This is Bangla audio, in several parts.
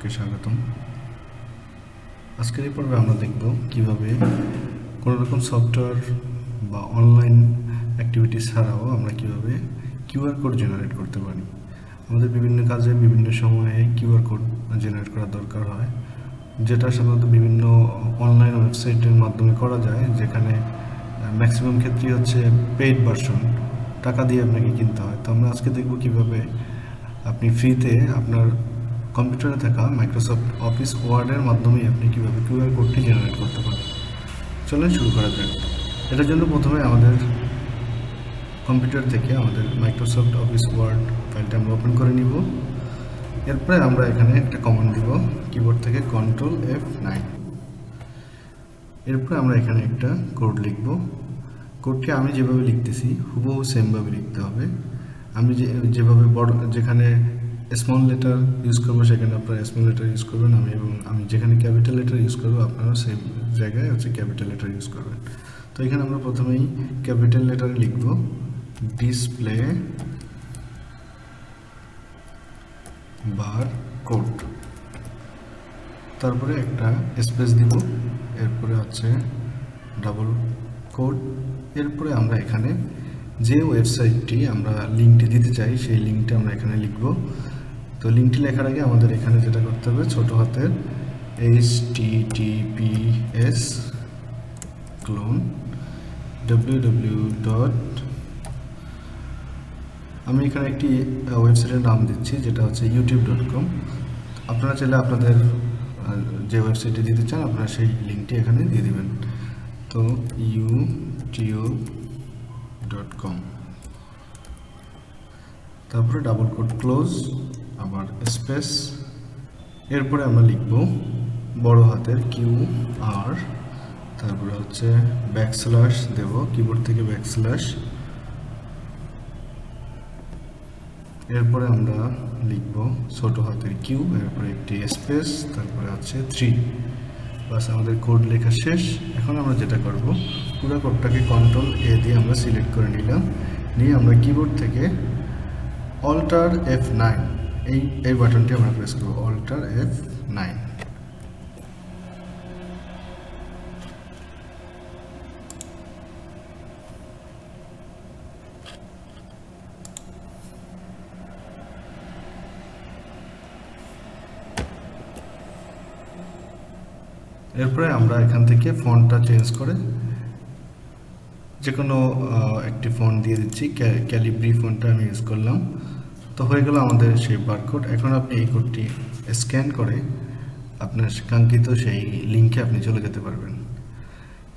সকলকে স্বাগতম। আজকের এই পর্বে আমরা দেখব কিভাবে কোনো রকম সফটওয়্যার বা অনলাইন অ্যাক্টিভিটি ছাড়াও আমরা কিভাবে কিউআর কোড জেনারেট করতে পারি। আমাদের বিভিন্ন কাজে বিভিন্ন সময়ে কিউআর কোড জেনারেট করার দরকার হয়, যেটা সাধারণত বিভিন্ন অনলাইন ওয়েবসাইটের মাধ্যমে করা যায়, যেখানে ম্যাক্সিমাম ক্ষেত্রেই হচ্ছে পেইড ভার্সন, টাকা দিয়ে আপনাকে কিনতে হয়। তো আমরা আজকে দেখব কিভাবে আপনি ফ্রিতে আপনার কম্পিউটারে থাকা মাইক্রোসফট অফিস ওয়ার্ডের মাধ্যমে আপনি কীভাবে কিউআর কোডটি জেনারেট করতে পারেন। চলেন শুরু করা যাক। এটার জন্য প্রথমে আমাদের কম্পিউটার থেকে আমাদের মাইক্রোসফট অফিস ওয়ার্ড ফাইলটা আমরা ওপেন করে নিব। এরপরে আমরা এখানে একটা কমান্ড দিব কিবোর্ড থেকে Ctrl F9। এরপরে আমরা এখানে একটা কোড লিখব। কোডটি আমি যেভাবে লিখতেছি হুবহু সেমভাবে লিখতে হবে। আমি যেভাবে যেখানে স্মল লেটার ইউজ করবো সেখানে আপনারা স্মল লেটার ইউজ করবেন, আমি যেখানে ক্যাপিটাল লেটার ইউজ করবো আপনারা সেম জায়গায় ক্যাপিটাল লেটার ইউজ করবেন। তো এখানে আমরা প্রথমেই ক্যাপিটাল লেটারে লিখব ডিসপ্লে বার কোড, তারপরে একটা স্পেস দিব, এরপরে ডাবল কোড। এরপরে আমরা এখানে যে ওয়েবসাইটটি আমরা লিঙ্কটি দিতে চাই সেই লিঙ্কটা আমরা এখানে লিখব। তো লিঙ্কটি লেখার আগে আমাদের এখানে যেটা করতে হবে ছোট হাতের https ক্লোন www. আমি এখানে একটি ওয়েবসাইটের নাম দিচ্ছি যেটা হচ্ছে youtube.com। আপনারা চাইলে আপনাদের যে ওয়েবসাইটে দিতে চান আপনারা সেই লিঙ্কটি এখানে দিয়ে দিবেন। তো youtube.com, তারপরে ডাবল কোড ক্লোজ, আবার স্পেস। এরপরে আমরা লিখব বড় হাতের QR, তারপরে ব্যাকস্ল্যাশ দেব কিবোর্ড থেকে ব্যাকস্ল্যাশ। এরপরে আমরা লিখব ছোট হাতের Q, এরপরে একটি স্পেস, তারপরে 3। বাস, আমাদের কোড লেখা শেষ। এখন আমরা যেটা করব পুরো কোডটাকে Ctrl A দিয়ে আমরা সিলেক্ট করে নিলাম, নিয়ে আমরা কিবোর্ড থেকে Alt F9 এই বাটনটি আমরা প্রেস করব, Alt F9। এরপরে আমরা এখান থেকে ফন্টটা চেঞ্জ করে যে কোনো একটি ফন্ট দিয়ে দিচ্ছি, ক্যালিব্রি ফন্টটা আমি ইউজ করলাম। তো হয়ে গেল আমাদের সেই বারকোড। এখন আপনি এই কোডটি স্ক্যান করে আপনার কাঙ্ক্ষিত সেই লিঙ্কে আপনি চলে যেতে পারবেন।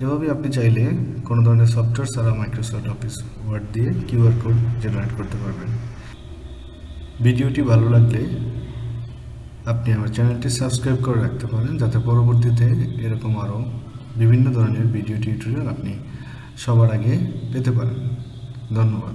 এভাবে আপনি চাইলে কোনো ধরনের সফটওয়্যার ছাড়া মাইক্রোসফট অফিস ওয়ার্ড দিয়ে কিউআর কোড জেনারেট করতে পারবেন। ভিডিওটি ভালো লাগলে আপনি আমার চ্যানেলটি সাবস্ক্রাইব করে রাখতে পারেন, যাতে পরবর্তীতে এরকম আরও বিভিন্ন ধরনের ভিডিও টিউটোরিয়াল আপনি সবার আগে পেতে পারেন। ধন্যবাদ।